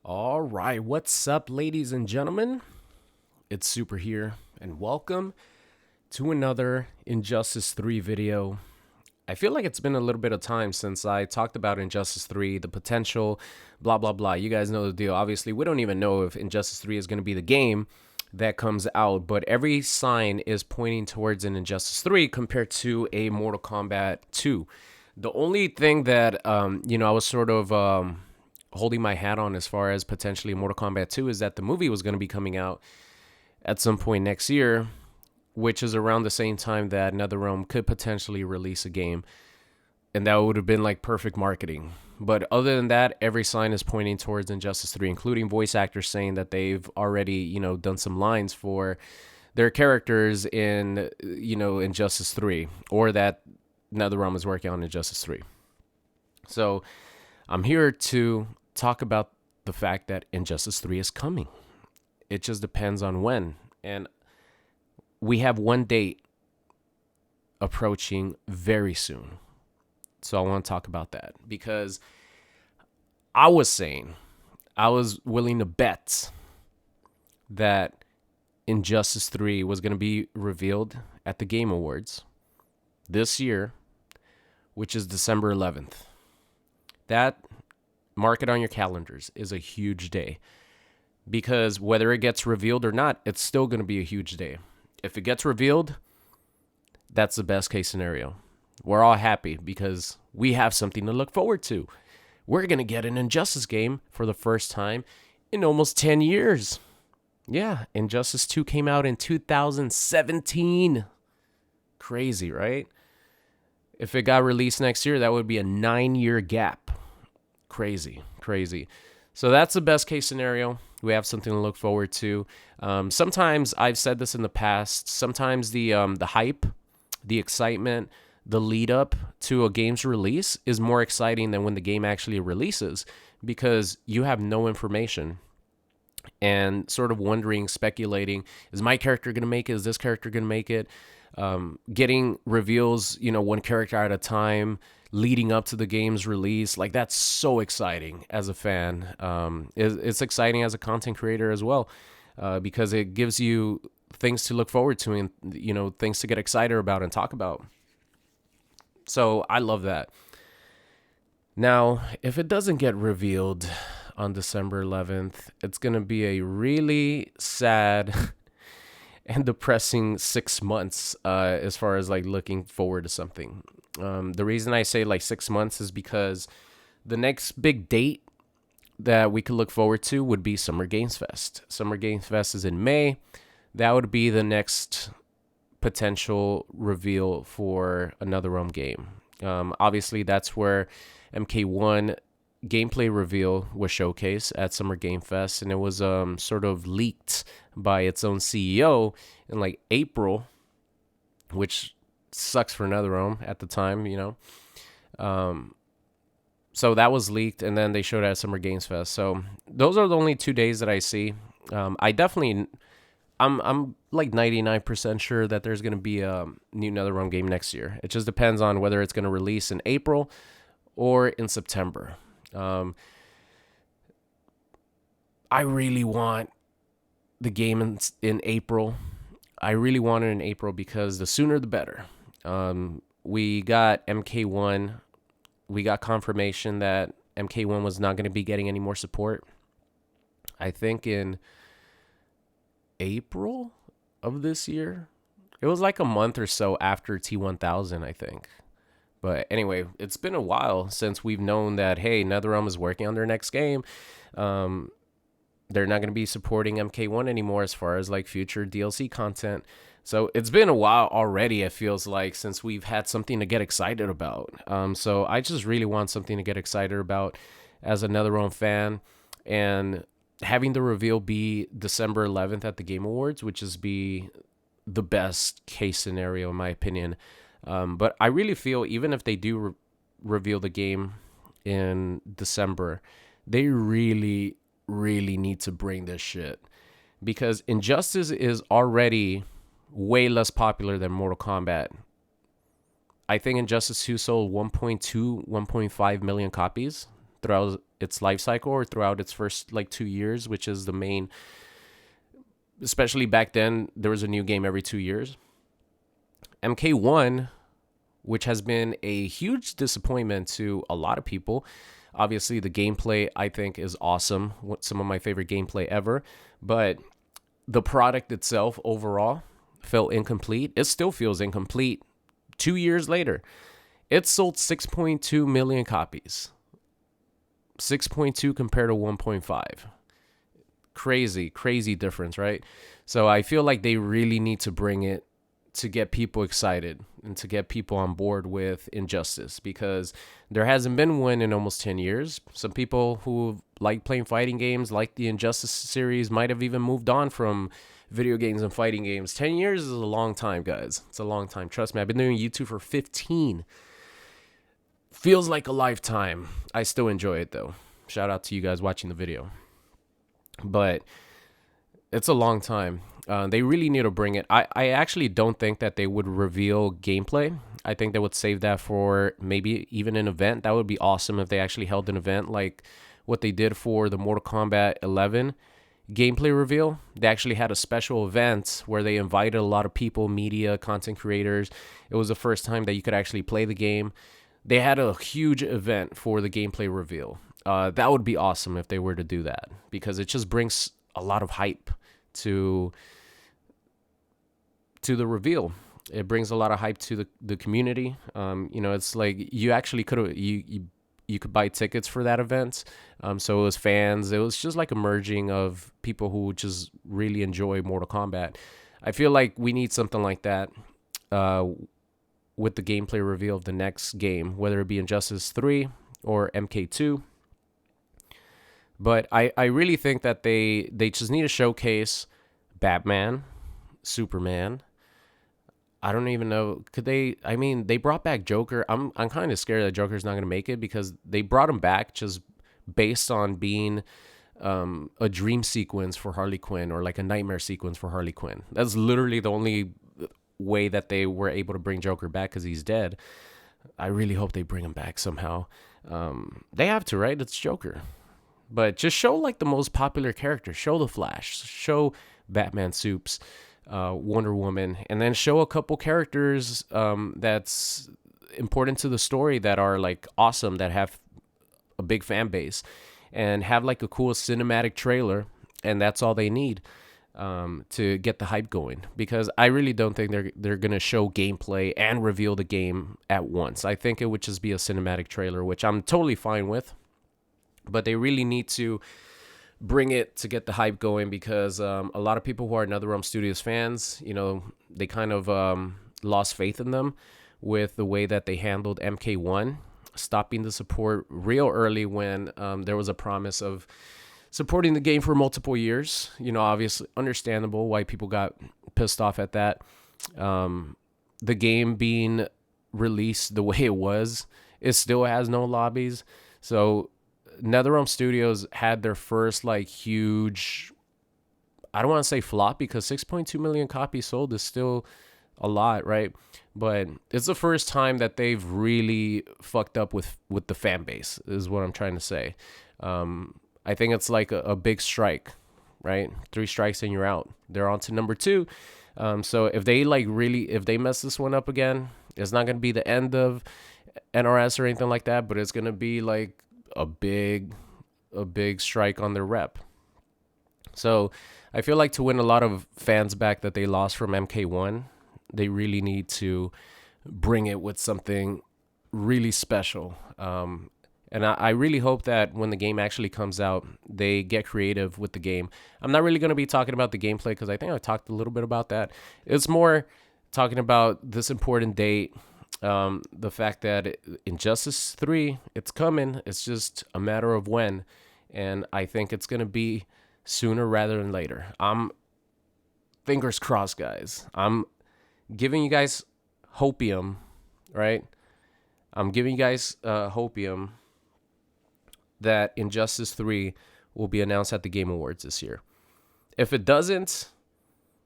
All right, what's up, ladies and gentlemen? It's Super here, and welcome to another Injustice 3 video. I feel like it's been a little bit of time since I talked about Injustice 3, the potential, blah, blah, blah. You guys know the deal. Obviously, we don't even know if Injustice 3 is going to be the game that comes out, but every sign is pointing towards an Injustice 3 compared to a Mortal Kombat 2. The only thing that, I was sort of holding my hat on as far as potentially Mortal Kombat 2 is that the movie was going to be coming out at some point next year, which is around the same time that NetherRealm could potentially release a game. And that would have been like perfect marketing. But other than that, every sign is pointing towards Injustice 3, including voice actors saying that they've already, done some lines for their characters in, Injustice 3, or that NetherRealm is working on Injustice 3. So I'm here to talk about the fact that Injustice 3 is coming. It just depends on when. And we have one date approaching very soon. So I want to talk about that because I was willing to bet that Injustice 3 was going to be revealed at the Game Awards this year, which is December 11th. That, mark it on your calendars, is a huge day because whether it gets revealed or not, it's still going to be a huge day. If it gets revealed, that's the best case scenario. We're all happy because we have something to look forward to. We're going to get an Injustice game for the first time in almost 10 years. Yeah, Injustice 2 came out in 2017. Crazy, right? If it got released next year, that would be a 9-year gap. Crazy. So that's the best case scenario. We have something to look forward to. Sometimes I've said this in the past. Sometimes the hype, the excitement, the lead up to a game's release is more exciting than when the game actually releases because you have no information and sort of wondering, speculating, is my character going to make it? Is this character going to make it? Getting reveals, one character at a time leading up to the game's release. Like, that's so exciting as a fan. It's exciting as a content creator as well because it gives you things to look forward to and, things to get excited about and talk about. So I love that. Now, if it doesn't get revealed on December 11th, it's going to be a really sad and depressing 6 months as far as like looking forward to something. The reason I say like 6 months is because the next big date that we could look forward to would be Summer Games Fest. Summer Games Fest is in May. That would be the next potential reveal for another NetherRealm game. Obviously, that's where MK1 gameplay reveal was showcased at Summer Game Fest, and it was sort of leaked by its own CEO in like April, which sucks for NetherRealm at the time, So that was leaked, and then they showed it at Summer Games Fest. So those are the only 2 days that I see. I'm like 99% sure that there's going to be a new NetherRealm game next year. It just depends on whether it's going to release in April or in September. I really want the game in April. I really want it in April because the sooner the better. We got MK1. We got confirmation that MK1 was not going to be getting any more support. I think in April of this year. It was like a month or so after T1000, I think. But anyway, it's been a while since we've known that, hey, NetherRealm is working on their next game. They're not going to be supporting MK1 anymore as far as like future DLC content. So it's been a while already, it feels like, since we've had something to get excited about. So I just really want something to get excited about as a NetherRealm fan. And having the reveal be December 11th at the Game Awards, which is be the best case scenario in my opinion. But I really feel even if they do reveal the game in December, they really need to bring this shit because Injustice is already way less popular than Mortal Kombat. I think Injustice 2 sold 1.2, 1.5 million copies. throughout its life cycle or throughout its first like 2 years, which is the main. Especially back then, there was a new game every 2 years. MK1, which has been a huge disappointment to a lot of people. Obviously, the gameplay I think is awesome. Some of my favorite gameplay ever, but the product itself overall felt incomplete. It still feels incomplete 2 years later. It sold 6.2 million copies. 6.2 compared to 1.5. Crazy difference, right? So I feel like they really need to bring it to get people excited and to get people on board with Injustice, because there hasn't been one in almost 10 years. Some people who like playing fighting games, like the Injustice series, might have even moved on from video games and fighting games. 10 years is a long time, guys. It's a long time. Trust me, I've been doing YouTube for 15. Feels like a lifetime. I still enjoy it, though. Shout out to you guys watching the video. But it's a long time. They really need to bring it. I actually don't think that they would reveal gameplay. I think they would save that for maybe even an event. That would be awesome if they actually held an event like what they did for the Mortal Kombat 11 gameplay reveal. They actually had a special event where they invited a lot of people, media, content creators. It was the first time that you could actually play the game. They had a huge event for the gameplay reveal. That would be awesome if they were to do that, because it just brings a lot of hype to the reveal. It brings a lot of hype to the community. It's like you actually could have you could buy tickets for that event. So it was fans. It was just like a merging of people who just really enjoy Mortal Kombat. I feel like we need something like that with the gameplay reveal of the next game, whether it be Injustice 3 or MK2. But I really think that they just need to showcase Batman, Superman. I don't even know. Could they? I mean, they brought back Joker. I'm kind of scared that Joker's not going to make it, because they brought him back just based on being a dream sequence for Harley Quinn, or like a nightmare sequence for Harley Quinn. That's literally the only way that they were able to bring Joker back, because he's dead. I really hope they bring him back somehow. They have to, right? It's Joker. But just show like the most popular characters. Show the Flash. Show Batman Supes, Wonder Woman, and then show a couple characters that's important to the story, that are like awesome, that have a big fan base, and have like a cool cinematic trailer, and that's all they need to get the hype going. Because I really don't think they're gonna show gameplay and reveal the game at once. I think it would just be a cinematic trailer, which I'm totally fine with. But they really need to bring it to get the hype going, because a lot of people who are NetherRealm Studios fans, they kind of lost faith in them with the way that they handled MK1, stopping the support real early when there was a promise of supporting the game for multiple years. Obviously understandable why people got pissed off at that. The game being released the way it was, it still has no lobbies. So NetherRealm Studios had their first like huge, I don't want to say flop, because 6.2 million copies sold is still a lot, right? But it's the first time that they've really fucked up with the fan base, is what I'm trying to say. I think it's like a big strike, right? 3 strikes and you're out. They're on to number 2. So if they if they mess this one up again, it's not going to be the end of NRS or anything like that, but it's going to be like a big strike on their rep. So I feel like to win a lot of fans back that they lost from MK1, they really need to bring it with something really special. And I really hope that when the game actually comes out, they get creative with the game. I'm not really going to be talking about the gameplay, because I think I talked a little bit about that. It's more talking about this important date. The fact that Injustice 3, it's coming. It's just a matter of when. And I think it's going to be sooner rather than later. I'm fingers crossed, guys. I'm giving you guys hopium, right? I'm giving you guys hopium that Injustice 3 will be announced at the Game Awards this year. If it doesn't,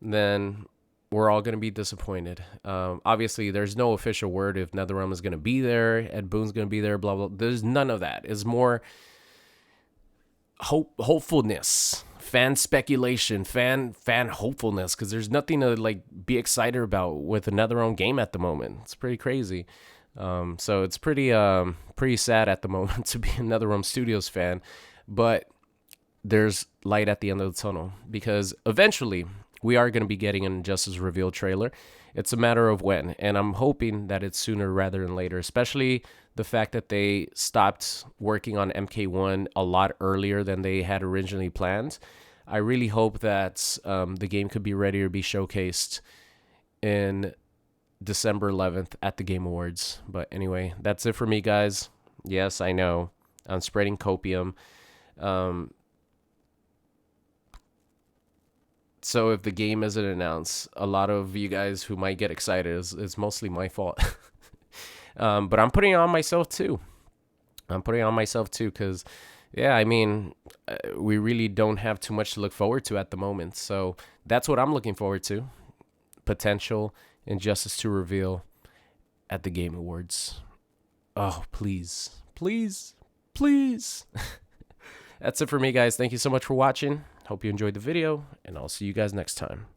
then we're all going to be disappointed. Obviously, there's no official word if NetherRealm is going to be there, Ed Boon's going to be there, blah, blah. There's none of that. It's more hopefulness, fan speculation, fan hopefulness, because there's nothing to like be excited about with a NetherRealm game at the moment. It's pretty crazy. So it's pretty sad at the moment to be a NetherRealm Studios fan, but there's light at the end of the tunnel because eventually we are going to be getting an Injustice reveal trailer. It's a matter of when, and I'm hoping that it's sooner rather than later, especially the fact that they stopped working on MK1 a lot earlier than they had originally planned. I really hope that the game could be ready to be showcased in December 11th at the Game Awards. But anyway, that's it for me, guys. Yes, I know. I'm spreading copium. So if the game isn't announced, a lot of you guys who might get excited is mostly my fault. But I'm putting it on myself too. Because, yeah, I mean, we really don't have too much to look forward to at the moment. So that's what I'm looking forward to. Potential Injustice 2 reveal at the Game Awards. Oh, please. Please. Please. That's it for me, guys. Thank you so much for watching. Hope you enjoyed the video, and I'll see you guys next time.